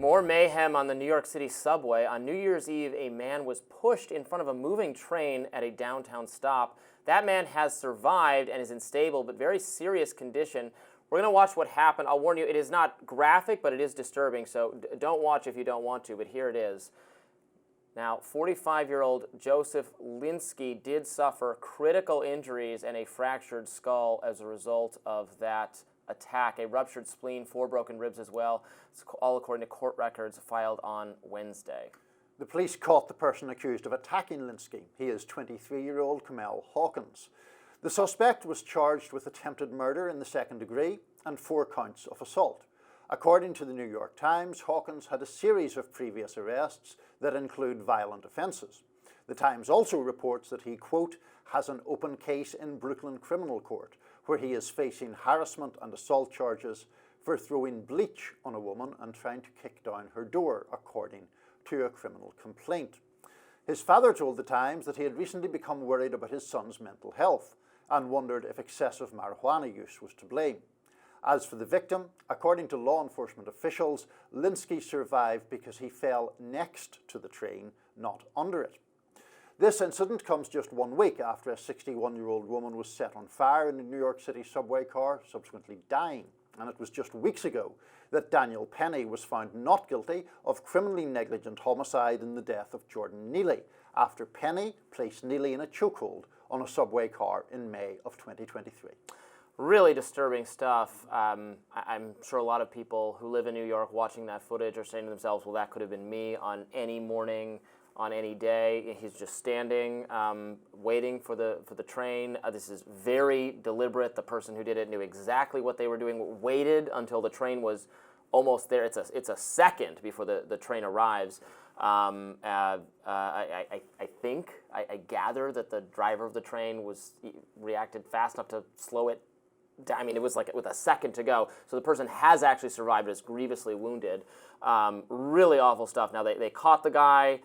More mayhem on the New York City subway. On New Year's Eve, a man was pushed in front of a moving train at a downtown stop. That man has survived and is in stable but very serious condition. We're going to watch what happened. I'll warn you, it is not graphic, but it is disturbing, so don't watch if you don't want to, but here it is. Now, 45-year-old Joseph Linsky did suffer critical injuries and a fractured skull as a result of that attack. A ruptured spleen, 4 broken ribs as well. It's all according to court records filed on Wednesday. The police caught the person accused of attacking Linsky. He is 23-year-old Kamel Hawkins. The suspect was charged with attempted murder in the second degree and 4 counts of assault. According to the New York Times, Hawkins had a series of previous arrests that include violent offences. The Times also reports that he, quote, has an open case in Brooklyn Criminal Court, where he is facing harassment and assault charges for throwing bleach on a woman and trying to kick down her door, according to a criminal complaint. His father told the Times that he had recently become worried about his son's mental health and wondered if excessive marijuana use was to blame. As for the victim, according to law enforcement officials, Linsky survived because he fell next to the train, not under it. This incident comes just 1 week after a 61-year-old woman was set on fire in a New York City subway car, subsequently dying. And it was just weeks ago that Daniel Penny was found not guilty of criminally negligent homicide in the death of Jordan Neely, after Penny placed Neely in a chokehold on a subway car in May of 2023. Really disturbing stuff. I'm sure a lot of people who live in New York watching that footage are saying to themselves, well, that could have been me on any morning, on any day. He's just standing, waiting for the train. This is very deliberate. The person who did it knew exactly what they were doing, waited until the train was almost there. It's a second before the train arrives. I gather that the driver of the train reacted fast enough to slow it down. I mean, it was like with a second to go. So the person has actually survived, but is grievously wounded. Really awful stuff. Now, they caught the guy.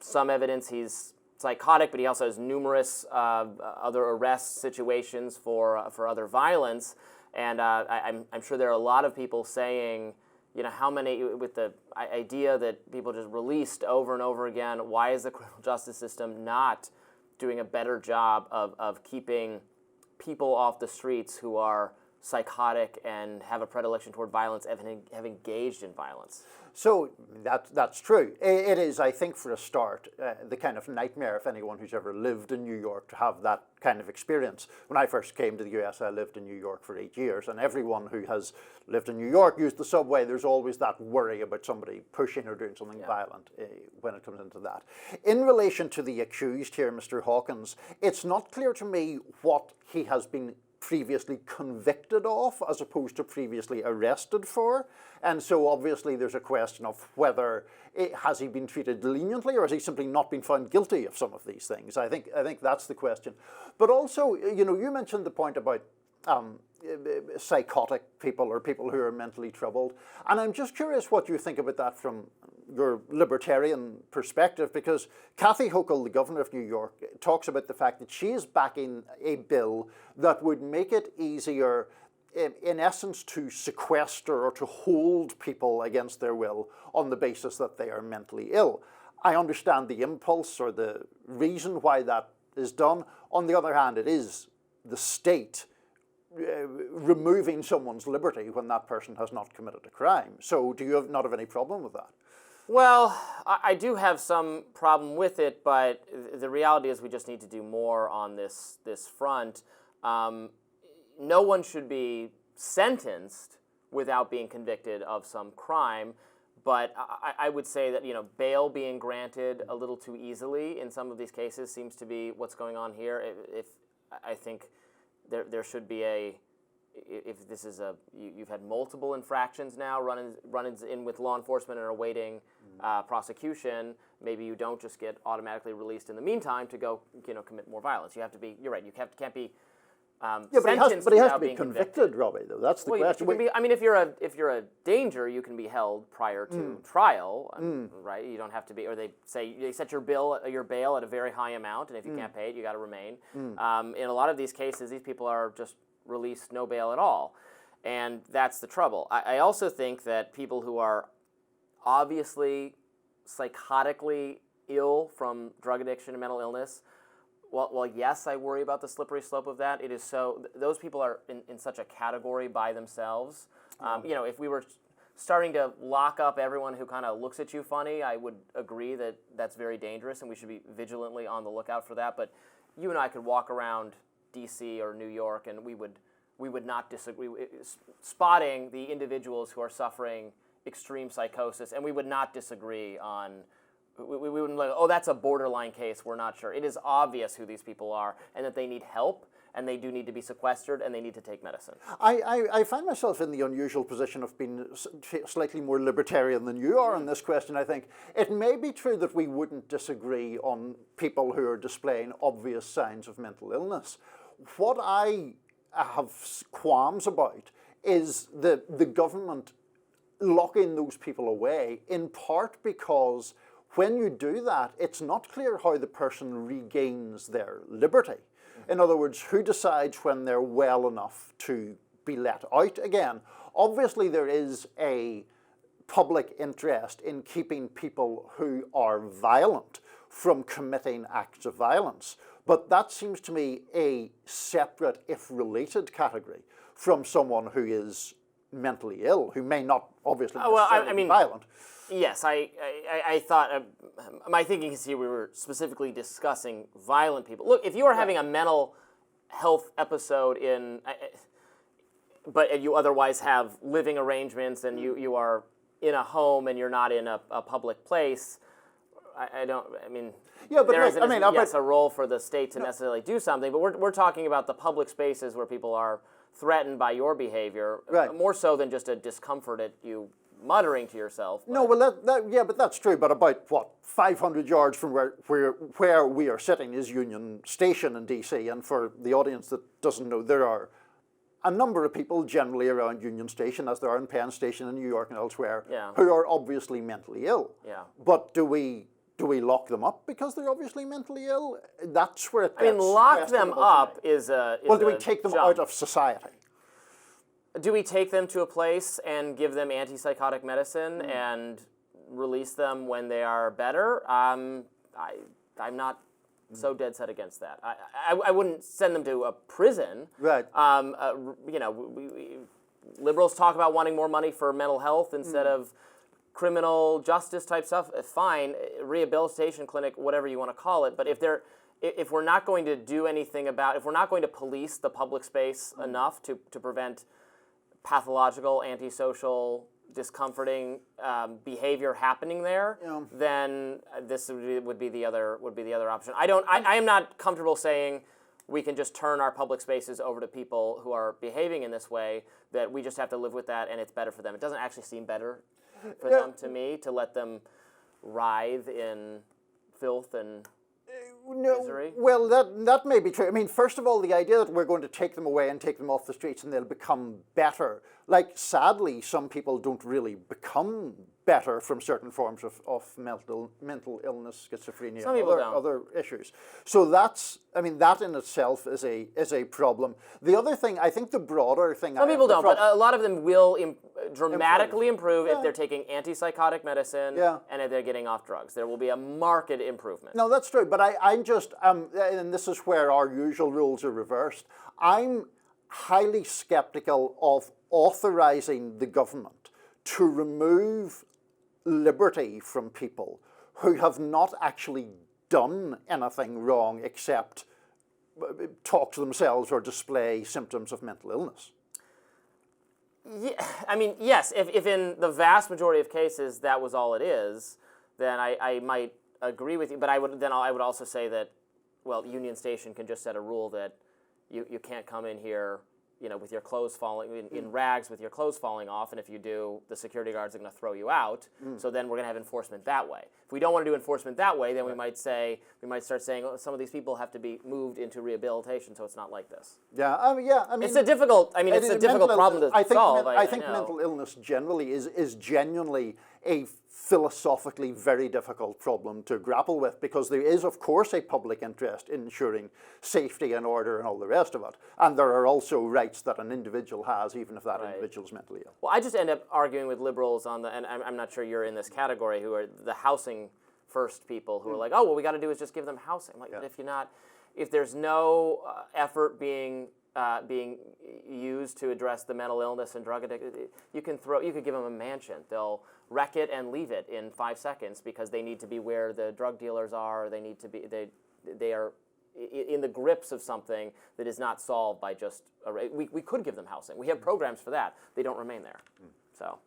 Some evidence he's psychotic, but he also has numerous other arrest situations for other violence. And I'm sure there are a lot of people saying, you know, how many, with the idea that people just released over and over again, why is the criminal justice system not doing a better job of keeping people off the streets who are psychotic and have a predilection toward violence and have engaged in violence? So that's true. It is, I think, for a start, the kind of nightmare of anyone who's ever lived in New York to have that kind of experience. When I first came to the US, I lived in New York for 8 years, and everyone who has lived in New York used the subway. There's always that worry about somebody pushing or doing something violent when it comes into that. In relation to the accused here, Mr. Hawkins, it's not clear to me what he has been previously convicted of as opposed to previously arrested for. And so obviously there's a question of whether has he been treated leniently or has he simply not been found guilty of some of these things. I think that's the question. But also, you know, you mentioned the point about psychotic people or people who are mentally troubled. And I'm just curious what you think about that from your libertarian perspective, because Kathy Hochul, the governor of New York, talks about the fact that she is backing a bill that would make it easier, in essence, to sequester or to hold people against their will on the basis that they are mentally ill. I understand the impulse or the reason why that is done. On the other hand, it is the state removing someone's liberty when that person has not committed a crime. So do you not have any problem with that? Well, I do have some problem with it, but the reality is we just need to do more on this front. No one should be sentenced without being convicted of some crime, but I would say that, you know, bail being granted a little too easily in some of these cases seems to be what's going on here. If I think there should be if this is you've had multiple infractions now run-ins in with law enforcement and are awaiting prosecution, maybe you don't just get automatically released in the meantime to go, you know, commit more violence. You have to be, you're right, can't be sentenced but he has to be being convicted, Robby, though. That's the question. If you're a danger, you can be held prior to trial, right? You don't have to be, or they set your bail at a very high amount, and if you can't pay it, you got to remain. In a lot of these cases, these people are just released no bail at all, and that's the trouble. I also think that people who are obviously psychotically ill from drug addiction and mental illness, well, yes, I worry about the slippery slope of that. It is those people are in such a category by themselves. If we were starting to lock up everyone who kind of looks at you funny, I would agree that that's very dangerous and we should be vigilantly on the lookout for that. But you and I could walk around D.C. or New York and we would not disagree, spotting the individuals who are suffering extreme psychosis, and we would not disagree on, we wouldn't like, oh, that's a borderline case, we're not sure. It is obvious who these people are and that they need help, and they do need to be sequestered, and they need to take medicine. I find myself in the unusual position of being slightly more libertarian than you are on this question. I think it may be true that we wouldn't disagree on people who are displaying obvious signs of mental illness. What I have qualms about is the government locking those people away, in part because when you do that, it's not clear how the person regains their liberty. In other words, who decides when they're well enough to be let out again? Obviously, there is a public interest in keeping people who are violent from committing acts of violence. But that seems to me a separate, if related, category from someone who is mentally ill, who may not obviously necessarily be violent. Yes, I thought, my thinking is here we were specifically discussing violent people. Look, if you are having a mental health episode but you otherwise have living arrangements and you are in a home and you're not in a public place, there isn't a role for the state to necessarily do something, but we're talking about the public spaces where people are threatened by your behavior, more so than just a discomfort at you muttering to yourself. No, well, but that's true. But about 500 yards from where we are sitting is Union Station in D.C. And for the audience that doesn't know, there are a number of people generally around Union Station, as there are in Penn Station in New York and elsewhere, who are obviously mentally ill. Yeah. But do we lock them up because they're obviously mentally ill? That's where it gets lock them up is a Well, do we take them out of society? Do we take them to a place and give them antipsychotic medicine and release them when they are better? I'm not so dead set against that. I wouldn't send them to a prison. Right. Liberals talk about wanting more money for mental health instead of criminal justice type stuff. Fine, rehabilitation clinic, whatever you want to call it. But if we're not going to do anything if we're not going to police the public space enough to prevent pathological, antisocial, discomforting behavior happening there, then this would be the other option. I am not comfortable saying we can just turn our public spaces over to people who are behaving in this way, that we just have to live with that and it's better for them. It doesn't actually seem better for them to me to let them writhe in filth and misery. Well, that may be true. I mean, first of all, the idea that we're going to take them away and take them off the streets and they'll become better. Like, sadly, some people don't really become better from certain forms of mental illness, schizophrenia, other issues. So that in itself is a problem. The other thing, I think the broader thing... Some people don't, but a lot of them will dramatically improve if they're taking antipsychotic medicine and if they're getting off drugs. There will be a marked improvement. No, that's true, but I'm just, and this is where our usual rules are reversed, I'm highly skeptical of authorizing the government to remove liberty from people who have not actually done anything wrong except talk to themselves or display symptoms of mental illness. Yeah, yes, if in the vast majority of cases that was all it is, then I might agree with you, but I would also say that, well, Union Station can just set a rule that you can't come in here, with your clothes falling, in rags with your clothes falling off, and if you do, the security guards are going to throw you out. So then we're going to have enforcement that way. If we don't want to do enforcement that way, then we might start saying, some of these people have to be moved into rehabilitation, so it's not like this. It's a difficult problem to solve. I think mental illness generally is genuinely a philosophically very difficult problem to grapple with, because there is, of course, a public interest in ensuring safety and order and all the rest of it. And there are also rights that an individual has, even if that individual's mentally ill. Well, I just end up arguing with liberals on the, and I'm not sure you're in this category, who are the housing first people who are like, oh, what we got to do is just give them housing. Like, but if there's no effort being used to address the mental illness and drug addiction, you could give them a mansion. They'll wreck it and leave it in 5 seconds because they need to be where the drug dealers are. They need to be, they are in the grips of something that is not solved by just, we could give them housing. We have programs for that. They don't remain there. So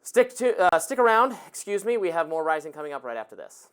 stick around, we have more Rising coming up right after this.